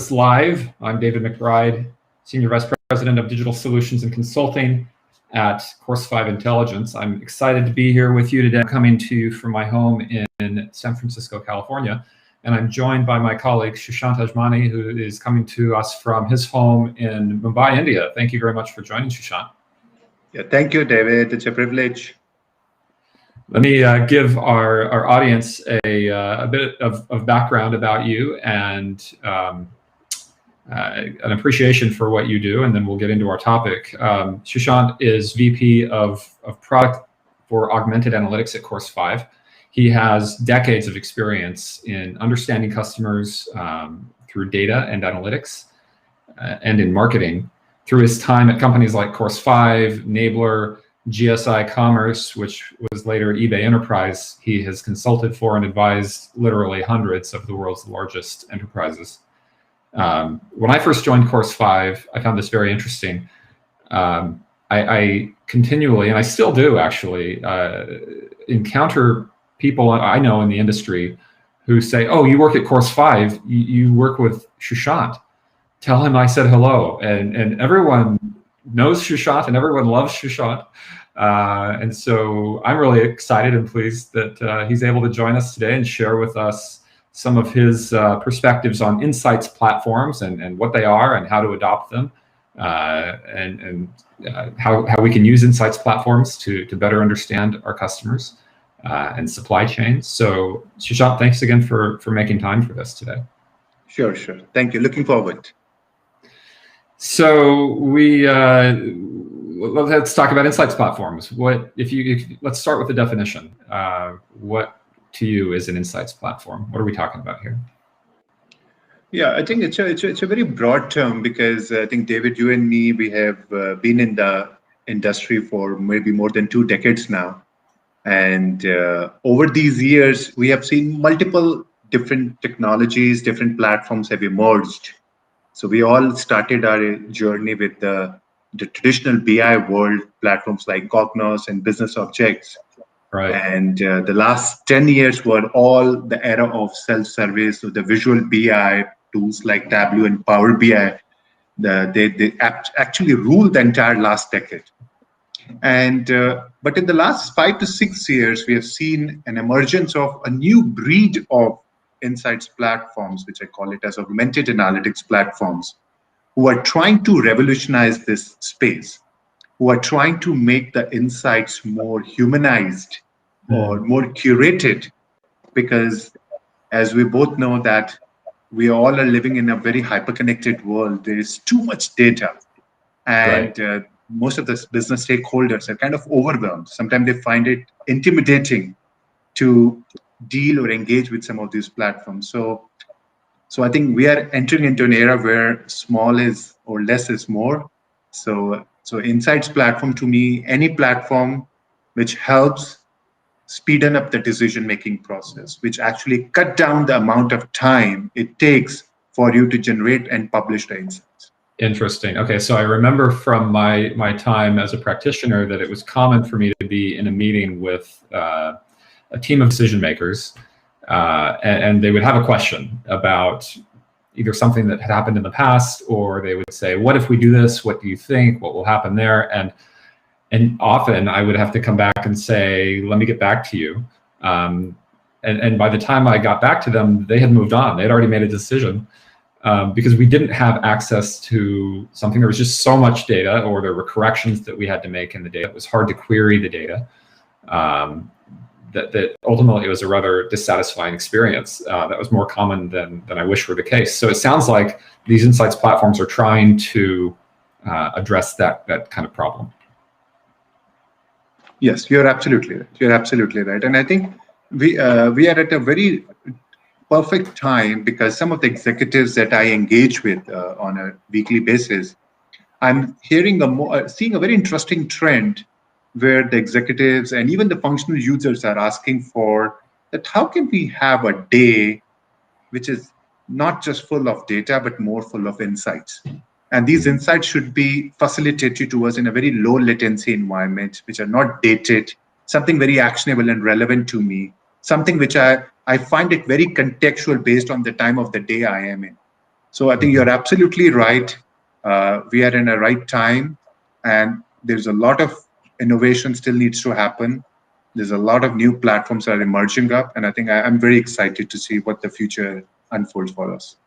Live. I'm David McBride, Senior Vice President of Digital Solutions and Consulting at Course5 Intelligence. I'm excited to be here with you today. I'm coming to you from my home in San Francisco, California, and I'm joined by my colleague Sushant Ajmani, who is coming to us from his home in Mumbai, India. Thank you very much for joining, Sushant. Yeah, thank you, David. It's a privilege. Let me give our audience a bit of background about you and an appreciation for what you do, and then we'll get into our topic. Sushant is VP of Product for Augmented Analytics at Course5. He has decades of experience in understanding customers through data and analytics and in marketing. Through his time at companies like Course5, Enabler, GSI Commerce, which was later eBay Enterprise, he has consulted for and advised literally hundreds of the world's largest enterprises. When I first joined Course5, I found this very interesting. I continually, and I still do actually, encounter people I know in the industry who say, "Oh, you work at Course5, you work with Sushant. Tell him I said hello." And everyone knows Sushant and everyone loves Sushant. And so I'm really excited and pleased that he's able to join us today and share with us some of his perspectives on insights platforms and what they are and how to adopt them, and how we can use insights platforms to better understand our customers and supply chains. So Sushant, thanks again for making time for this today. Sure. Thank you. Looking forward. So let's talk about insights platforms. Let's start with the definition. What to you is an insights platform? What are we talking about here? Yeah, I think it's a very broad term, because I think, David, you and me, we have been in the industry for maybe more than 2 decades now. And over these years, we have seen multiple different technologies, different platforms have emerged. So we all started our journey with the traditional BI world platforms like Cognos and Business Objects. Right. And the last 10 years were all the era of self-service, so the visual BI tools like Tableau and Power BI. They actually ruled the entire last decade. And but in the last 5 to 6 years, we have seen an emergence of a new breed of insights platforms, which I call it as augmented analytics platforms, who are trying to revolutionize this space, who are trying to make the insights more humanized or more curated, because as we both know that we all are living in a very hyper-connected world. There is too much data, and right. Most of the business stakeholders are kind of overwhelmed. Sometimes they find it intimidating to deal or engage with some of these platforms. So I think we are entering into an era where small is or less is more. So insights platform, to me, any platform which helps speeden up the decision-making process, which actually cut down the amount of time it takes for you to generate and publish the insights. Interesting. Okay, so I remember from my time as a practitioner that it was common for me to be in a meeting with a team of decision makers, and they would have a question about either something that had happened in the past, or they would say, "What if we do this? What do you think? What will happen there?" And often I would have to come back and say, "Let me get back to you." And by the time I got back to them, they had moved on. They had already made a decision, because we didn't have access to something. There was just so much data, or there were corrections that we had to make in the data. It was hard to query the data. That ultimately it was a rather dissatisfying experience. That was more common than I wish were the case. So it sounds like these insights platforms are trying to address that kind of problem. Yes, you're absolutely right. You're absolutely right. And I think we are at a very perfect time, because some of the executives that I engage with on a weekly basis, I'm seeing a very interesting trend where the executives and even the functional users are asking for that, how can we have a day which is not just full of data, but more full of insights? And these insights should be facilitated to us in a very low latency environment, which are not dated, something very actionable and relevant to me, something which I find it very contextual based on the time of the day I am in. So I think you're absolutely right. We are in a right time, and there's a lot of innovation still needs to happen. There's a lot of new platforms that are emerging up, and I think I'm very excited to see what the future unfolds for us.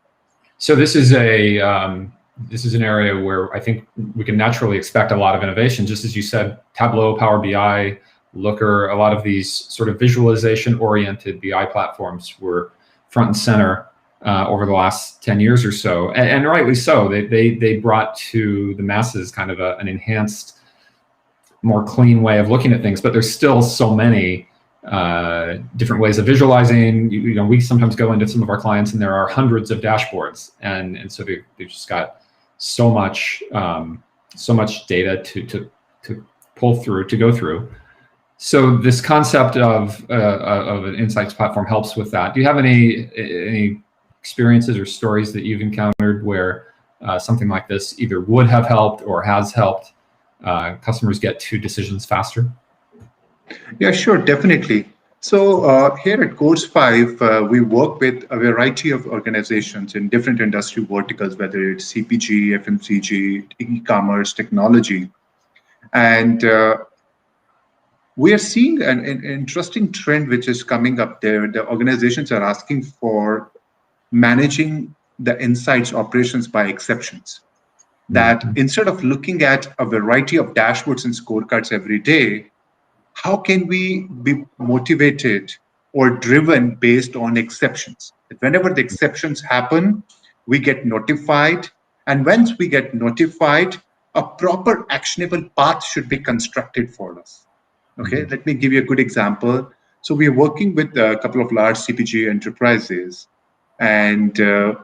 So this is an area where I think we can naturally expect a lot of innovation. Just as you said, Tableau, Power BI, Looker, a lot of these sort of visualization-oriented BI platforms were front and center over the last 10 years or so, and rightly so. They brought to the masses kind of an enhanced, more clean way of looking at things. But there's still so many different ways of visualizing. You know, we sometimes go into some of our clients and there are hundreds of dashboards, and so they've just got so much data to pull through, to go through. So this concept of an insights platform helps with that. Do you have any experiences or stories that you've encountered where something like this either would have helped or has helped customers get to decisions faster? Yeah, sure, definitely. So here at Course5, we work with a variety of organizations in different industry verticals, whether it's CPG, FMCG, e-commerce, technology. And we are seeing an interesting trend which is coming up there. The organizations are asking for managing the insights operations by exceptions. That instead of looking at a variety of dashboards and scorecards every day, how can we be motivated or driven based on exceptions? Whenever the exceptions happen, we get notified. And once we get notified, a proper actionable path should be constructed for us. Okay, let me give you a good example. So we are working with a couple of large CPG enterprises, and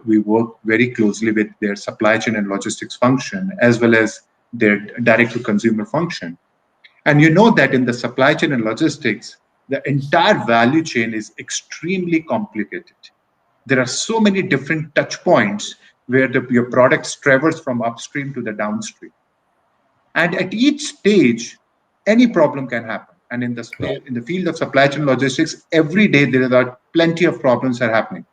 we work very closely with their supply chain and logistics function, as well as their direct-to-consumer function. And you know that in the supply chain and logistics, the entire value chain is extremely complicated. There are so many different touch points where your products traverse from upstream to the downstream. And at each stage, any problem can happen. And in the field of supply chain logistics, every day there are plenty of problems that are happening.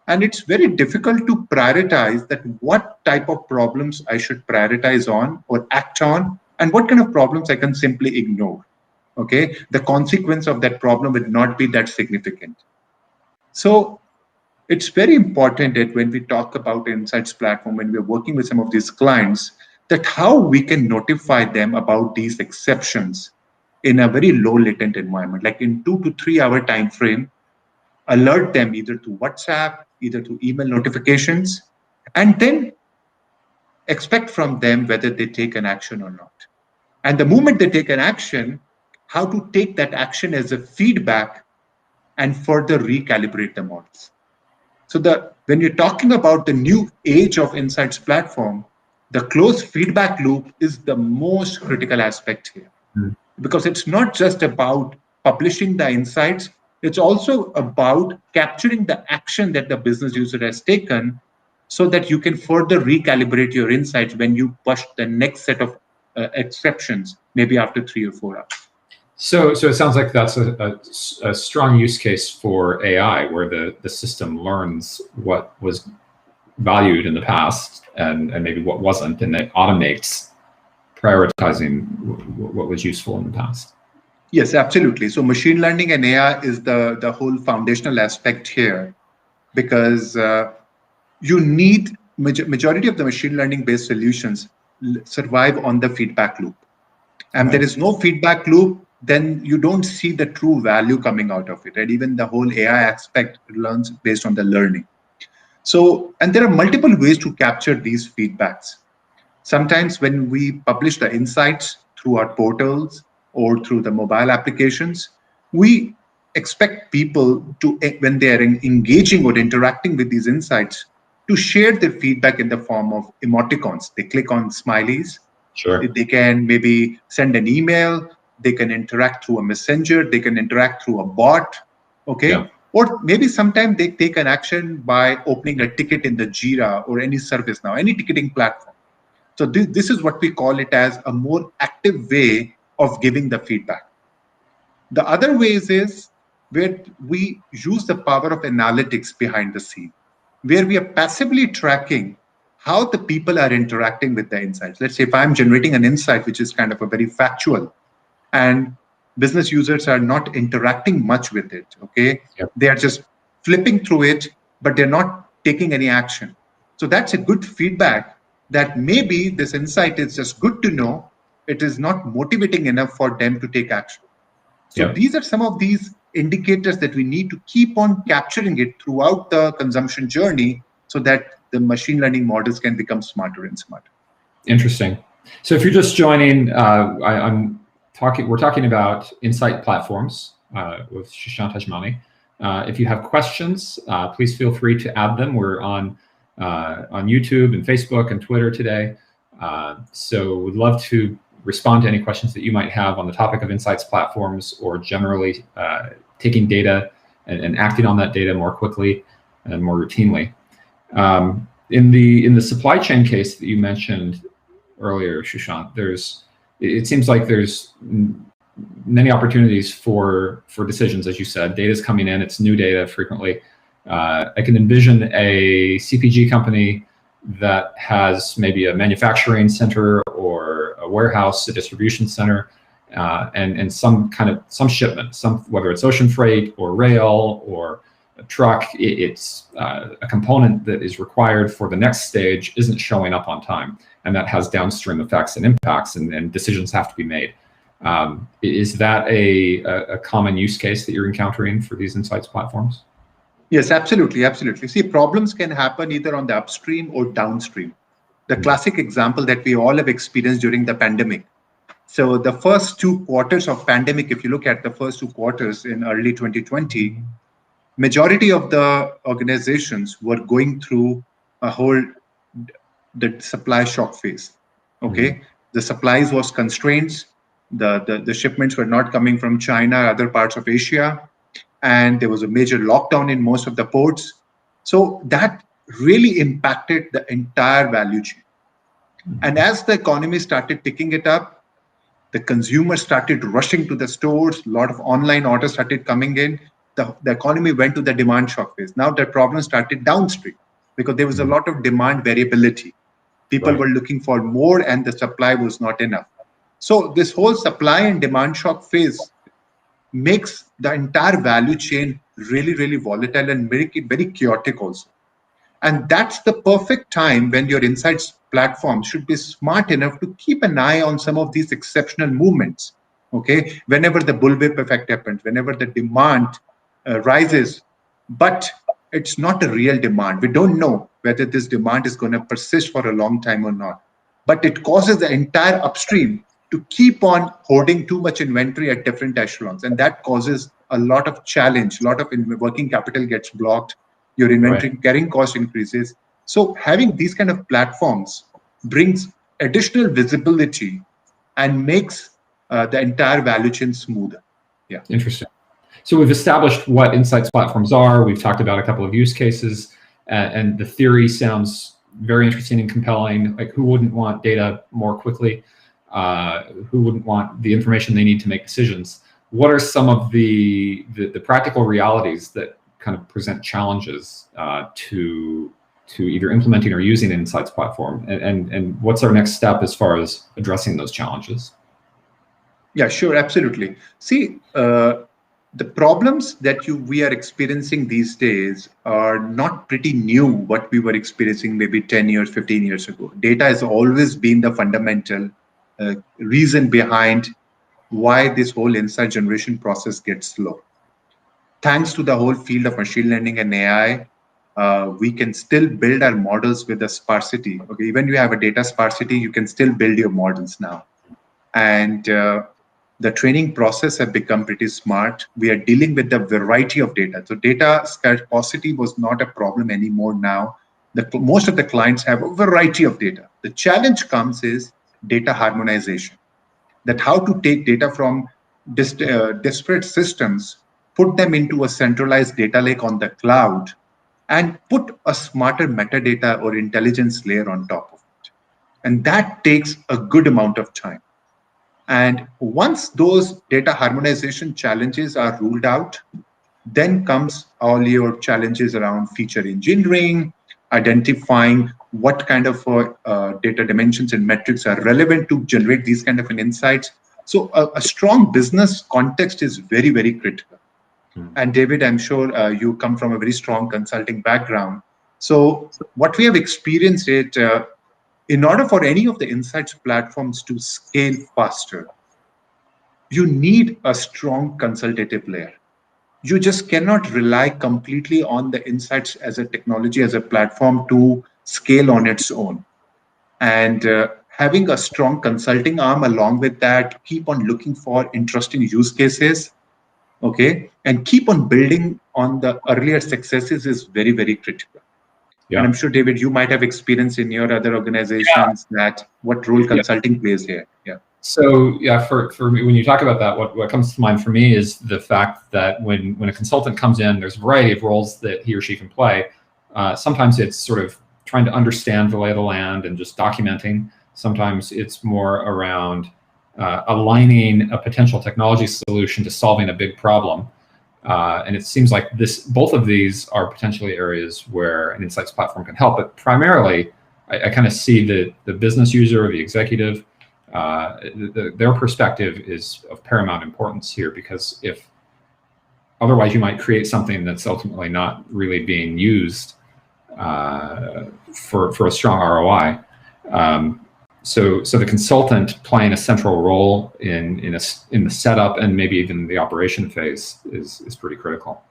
And it's very difficult to prioritize that what type of problems I should prioritize on or act on, and what kind of problems I can simply ignore. Okay, the consequence of that problem would not be that significant. So it's very important that when we talk about insights platform, when we're working with some of these clients, that how we can notify them about these exceptions in a very low latent environment, like in 2 to 3 hour time frame, alert them either to WhatsApp, either to email notifications, and then expect from them whether they take an action or not. And the moment they take an action, how to take that action as a feedback and further recalibrate the models. So when you're talking about the new age of insights platform, the closed feedback loop is the most critical aspect here. Because it's not just about publishing the insights, it's also about capturing the action that the business user has taken so that you can further recalibrate your insights when you push the next set of exceptions, maybe after 3 or 4 hours. So it sounds like that's a strong use case for AI, where the system learns what was valued in the past and maybe what wasn't, and it automates prioritizing what was useful in the past. Yes, absolutely. So machine learning and AI is the whole foundational aspect here, because you need majority of the machine learning based solutions survive on the feedback loop. And there is no feedback loop, then you don't see the true value coming out of it. And even the whole AI aspect learns based on the learning. So, and there are multiple ways to capture these feedbacks. Sometimes when we publish the insights through our portals or through the mobile applications, we expect people to, when they are engaging or interacting with these insights, to share their feedback in the form of emoticons. They click on smileys. Sure. They can maybe send an email. They can interact through a messenger. They can interact through a bot. Okay. Yeah. Or maybe sometimes they take an action by opening a ticket in the Jira or any service now, any ticketing platform. So this is what we call it as a more active way of giving the feedback. The other ways is where we use the power of analytics behind the scene. where we are passively tracking how the people are interacting with the insights. Let's say if I'm generating an insight, which is kind of a very factual, and business users are not interacting much with it, okay? Yep. They are just flipping through it, but they're not taking any action. So that's a good feedback that maybe this insight is just good to know. It is not motivating enough for them to take action. So Yep. these are some of these indicators that we need to keep on capturing it throughout the consumption journey so that the machine learning models can become smarter and smarter. Interesting. So if you're just joining, we're talking about insight platforms with Sushant Ajmani. If you have questions, please feel free to add them. We're on YouTube and Facebook and Twitter today. So we'd love to respond to any questions that you might have on the topic of insights platforms or generally taking data and acting on that data more quickly and more routinely. In the supply chain case that you mentioned earlier, Sushant, it seems like there's many opportunities for decisions, as you said. Data's coming in, it's new data frequently. I can envision a CPG company that has maybe a manufacturing center or a warehouse, a distribution center, and some shipment, whether it's ocean freight or rail or a truck, it's a component that is required for the next stage isn't showing up on time, and that has downstream effects and impacts, and decisions have to be made. Is that a common use case that you're encountering for these insights platforms? Yes, absolutely, absolutely. See, problems can happen either on the upstream or downstream. The classic example that we all have experienced during the pandemic. So the first 2 quarters of pandemic, if you look at the first 2 quarters in early 2020, majority of the organizations were going through the supply shock phase. Okay, the supplies was constraints. The shipments were not coming from China, other parts of Asia, and there was a major lockdown in most of the ports. So that really impacted the entire value chain. And as the economy started picking it up, the consumers started rushing to the stores, a lot of online orders started coming in. The economy went to the demand shock phase. Now the problem started downstream because there was a lot of demand variability. People were looking for more and the supply was not enough. So this whole supply and demand shock phase makes the entire value chain really, really volatile and very chaotic also. And that's the perfect time when your insights platform should be smart enough to keep an eye on some of these exceptional movements. Okay, whenever the bullwhip effect happens, whenever the demand rises, but it's not a real demand. We don't know whether this demand is going to persist for a long time or not. But it causes the entire upstream to keep on hoarding too much inventory at different echelons. And that causes a lot of challenge, a lot of working capital gets blocked, your inventory carrying cost increases. So having these kind of platforms brings additional visibility and makes the entire value chain smoother. Yeah. Interesting. So we've established what insights platforms are. We've talked about a couple of use cases, and the theory sounds very interesting and compelling. Like, who wouldn't want data more quickly? Who wouldn't want the information they need to make decisions? What are some of the practical realities that kind of present challenges to either implementing or using an insights platform? And what's our next step as far as addressing those challenges? Yeah, sure, absolutely. See, the problems that we are experiencing these days are not pretty new, what we were experiencing maybe 10 years, 15 years ago. Data has always been the fundamental reason behind why this whole insight generation process gets slow. Thanks to the whole field of machine learning and AI, we can still build our models with a sparsity. Okay, even if you have a data sparsity, you can still build your models now. And the training process have become pretty smart. We are dealing with the variety of data. So data scarcity was not a problem anymore now. Most of the clients have a variety of data. The challenge comes is data harmonization. That how to take data from disparate systems, put them into a centralized data lake on the cloud, and put a smarter metadata or intelligence layer on top of it. And that takes a good amount of time. And once those data harmonization challenges are ruled out, Then comes all your challenges around feature engineering, identifying what kind of data dimensions and metrics are relevant to generate these kind of an insights. So a strong business context is very, very critical. And David, I'm sure you come from a very strong consulting background. So what we have experienced it, in order for any of the insights platforms to scale faster, you need a strong consultative layer. You just cannot rely completely on the insights as a technology, as a platform to scale on its own. And having a strong consulting arm along with that, keep on looking for interesting use cases, okay, and keep on building on the earlier successes is very, very critical. Yeah. And I'm sure, David, you might have experience in your other organizations that what role consulting plays here. Yeah. So yeah, for me, when you talk about that, what comes to mind for me is the fact that when a consultant comes in, there's a variety of roles that he or she can play. Sometimes it's sort of trying to understand the lay of the land and just documenting. Sometimes it's more around aligning a potential technology solution to solving a big problem. And it seems like both of these are potentially areas where an insights platform can help. But primarily, I kind of see the business user or the executive. Their perspective is of paramount importance here, because if otherwise you might create something that's ultimately not really being used for a strong ROI. So the consultant playing a central role in the setup and maybe even the operation phase is pretty critical.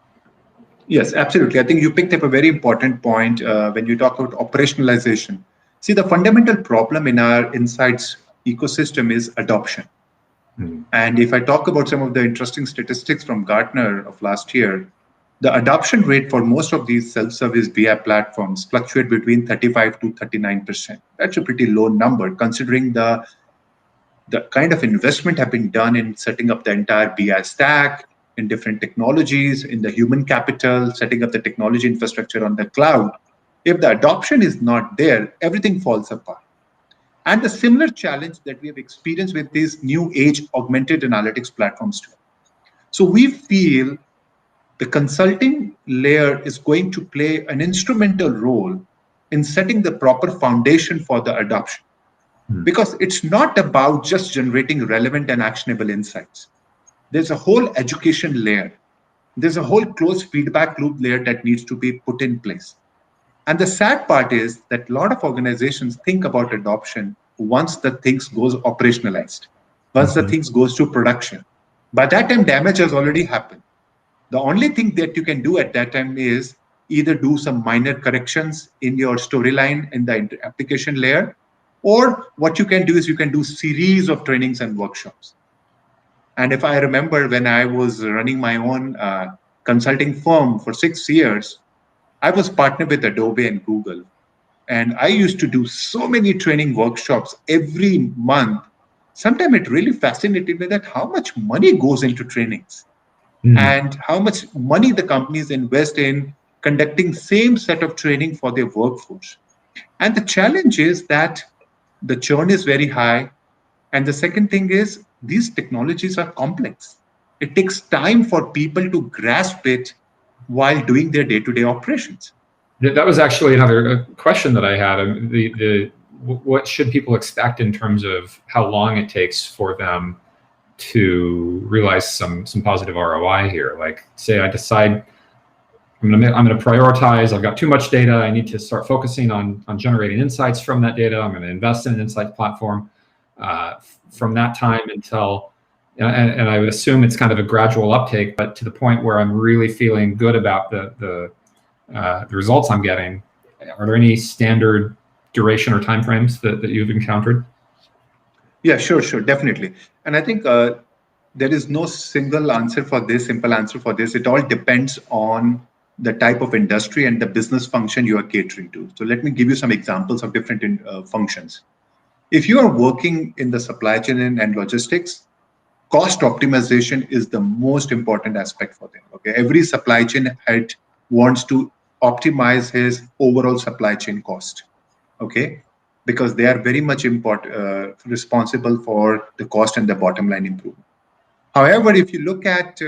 Yes, absolutely. I think you picked up a very important point when you talk about operationalization. See, the fundamental problem in our insights ecosystem is adoption. And if I talk about some of the interesting statistics from Gartner of last year, the adoption rate for most of these self-service BI platforms fluctuate between 35 to 39%. That's a pretty low number considering the kind of investment have been done in setting up the entire BI stack, in different technologies, in the human capital, setting up the technology infrastructure on the cloud. If the adoption is not there, everything falls apart. And the similar challenge that we have experienced with these new age augmented analytics platforms too. So we feel the consulting layer is going to play an instrumental role in setting the proper foundation for the adoption. Because it's not about just generating relevant and actionable insights. There's a whole education layer. There's a whole closed feedback loop layer that needs to be put in place. And the sad part is that a lot of organizations think about adoption once the things goes operationalized, once the things goes to production. By that time, damage has already happened. The only thing that you can do at that time is either do some minor corrections in your storyline in the application layer, or what you can do is you can do series of trainings and workshops. And if I remember when I was running my own consulting firm for 6 years, I was partnered with Adobe and Google. And I used to do so many training workshops every month. Sometimes it really fascinated me that how much money goes into trainings and how much money the companies invest in conducting same set of training for their workforce. And the challenge is that the churn is very high. And the second thing is these technologies are complex. It takes time for people to grasp it while doing their day-to-day operations. That was actually another question that I had. What should people expect in terms of how long it takes for them to realize some positive ROI here? Like, say I decide I'm going to prioritize. I've got too much data. I need to start focusing on generating insights from that data. I'm going to invest in an insight platform. From that time until, and I would assume it's kind of a gradual uptake, but to the point where I'm really feeling good about the results I'm getting. Are there any standard duration or timeframes that you've encountered? Yeah, sure, definitely. And I think there is no single answer for this, simple answer for this. It all depends on the type of industry and the business function you are catering to. So let me give you some examples of different functions. If you are working in the supply chain and logistics, cost optimization is the most important aspect for them. Okay, every supply chain head wants to optimize his overall supply chain cost. Okay, because they are very much responsible for the cost and the bottom line improvement. However, if you look at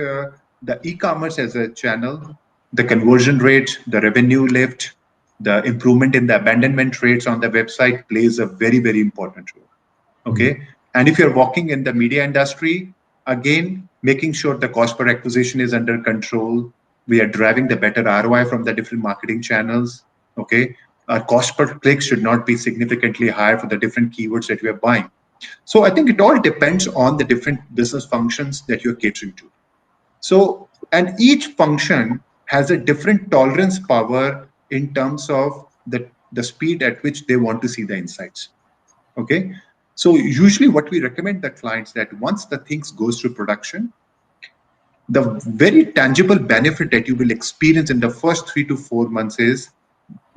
the e-commerce as a channel, the conversion rate, the revenue lift, the improvement in the abandonment rates on the website plays a very, very important role. Okay. And if you're working in the media industry, again, making sure the cost per acquisition is under control. We are driving the better ROI from the different marketing channels. Okay. Our cost per click should not be significantly higher for the different keywords that we are buying. So I think it all depends on the different business functions that you're catering to. So, and each function has a different tolerance power in terms of the speed at which they want to see the insights. Okay. So usually what we recommend the clients that once the things goes through production, the very tangible benefit that you will experience in the first 3 to 4 months is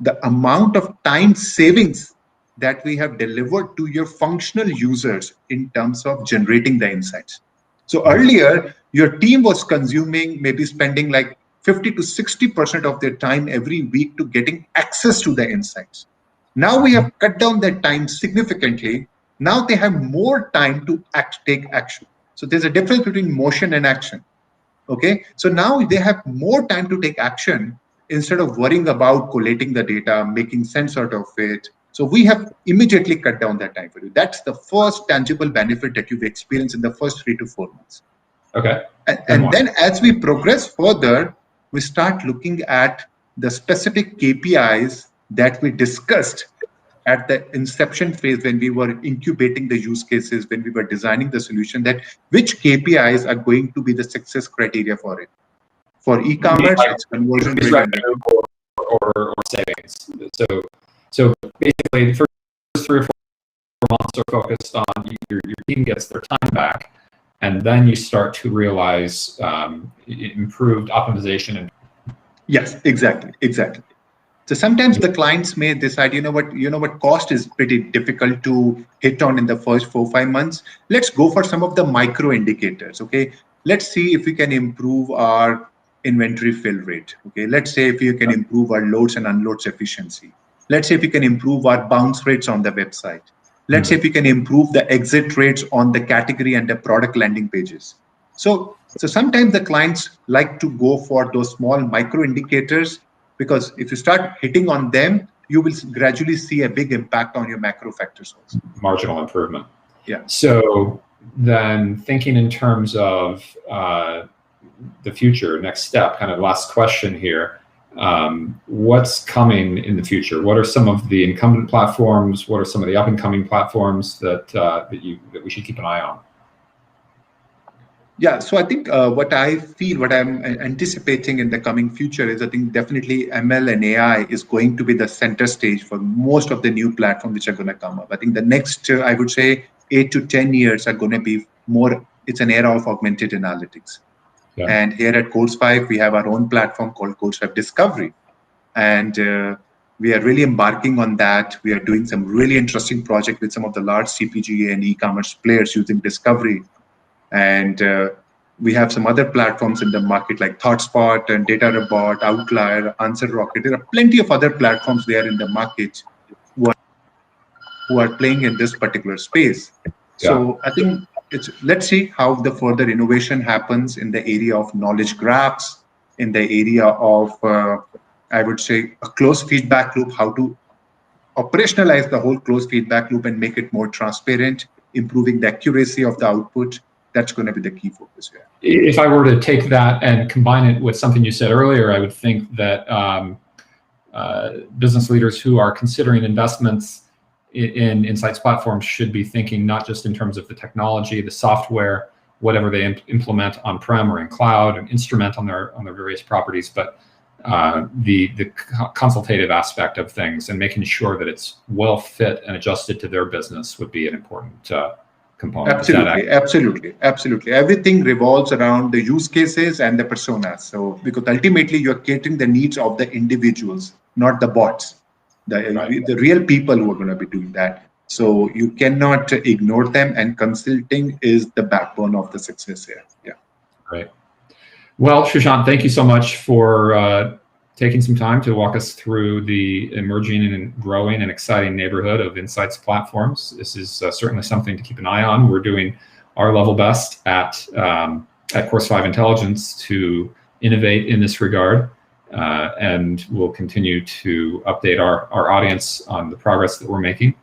the amount of time savings that we have delivered to your functional users in terms of generating the insights. So earlier, your team was consuming, maybe spending like 50 to 60% of their time every week to getting access to the insights. Now we have cut down that time significantly. Now they have more time to take action. So there's a difference between motion and action. Okay, so now they have more time to take action instead of worrying about collating the data, making sense out of it. So we have immediately cut down that time for you. That's the first tangible benefit that you've experienced in the first 3 to 4 months. Okay. And then as we progress further, we start looking at the specific KPIs that we discussed at the inception phase when we were incubating the use cases, when we were designing the solution, that which KPIs are going to be the success criteria for it. For e-commerce, it's conversion rate revenue or savings. So basically, the first 3 or 4 months are focused on your team gets their time back, and then you start to realize improved optimization. And yes, exactly. So sometimes the clients may decide, you know what, cost is pretty difficult to hit on in the first 4 or 5 months. Let's go for some of the micro indicators. Okay, let's see if we can improve our inventory fill rate. Okay, let's say if you can improve our loads and unloads efficiency. Let's say if we can improve our bounce rates on the website. Let's say if we can improve the exit rates on the category and the product landing pages. So sometimes the clients like to go for those small micro indicators, because if you start hitting on them, you will gradually see a big impact on your macro factors also. Marginal improvement. Yeah. So then thinking in terms of the future, next step, kind of last question here. What's coming in the future? What are some of the incumbent platforms? What are some of the up and coming platforms that we should keep an eye on? Yeah, so I think what I'm anticipating in the coming future is, I think definitely ML and AI is going to be the center stage for most of the new platforms which are going to come up. I think the next, I would say, 8 to 10 years are going to be more, it's an era of augmented analytics. Yeah. And here at Course5, we have our own platform called Course5 Discovery. And we are really embarking on that. We are doing some really interesting project with some of the large CPG and e-commerce players using Discovery. And we have some other platforms in the market like ThoughtSpot and DataRobot, Outlier, AnswerRocket. There are plenty of other platforms there in the market who are playing in this particular space. Yeah. So I think let's see how the further innovation happens in the area of knowledge graphs, in the area of, I would say, a closed feedback loop, how to operationalize the whole closed feedback loop and make it more transparent, improving the accuracy of the output. That's going to be the key focus here. If I were to take that and combine it with something you said earlier, I would think that business leaders who are considering investments in insights platforms should be thinking not just in terms of the technology, the software, whatever they implement on-prem or in cloud and instrument on their various properties, but the consultative aspect of things and making sure that it's well fit and adjusted to their business would be an important component. Absolutely. Everything revolves around the use cases and the personas. So because ultimately you're catering the needs of the individuals, not the bots, the real people who are going to be doing that. So you cannot ignore them, and consulting is the backbone of the success here. Yeah. Right. Well, Sushant, thank you so much for taking some time to walk us through the emerging and growing and exciting neighborhood of insights platforms. This is certainly something to keep an eye on. We're doing our level best at at Course5 Intelligence to innovate in this regard, and we'll continue to update our audience on the progress that we're making.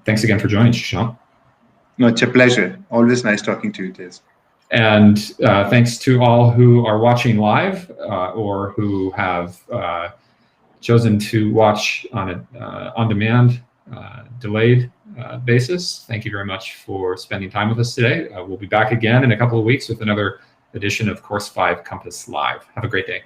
Thanks again for joining, Sushant. No, it's a pleasure. Always nice talking to you, Tiz. And thanks to all who are watching live or who have chosen to watch on a on-demand, delayed basis. Thank you very much for spending time with us today. We'll be back again in a couple of weeks with another edition of Course5 Compass Live. Have a great day.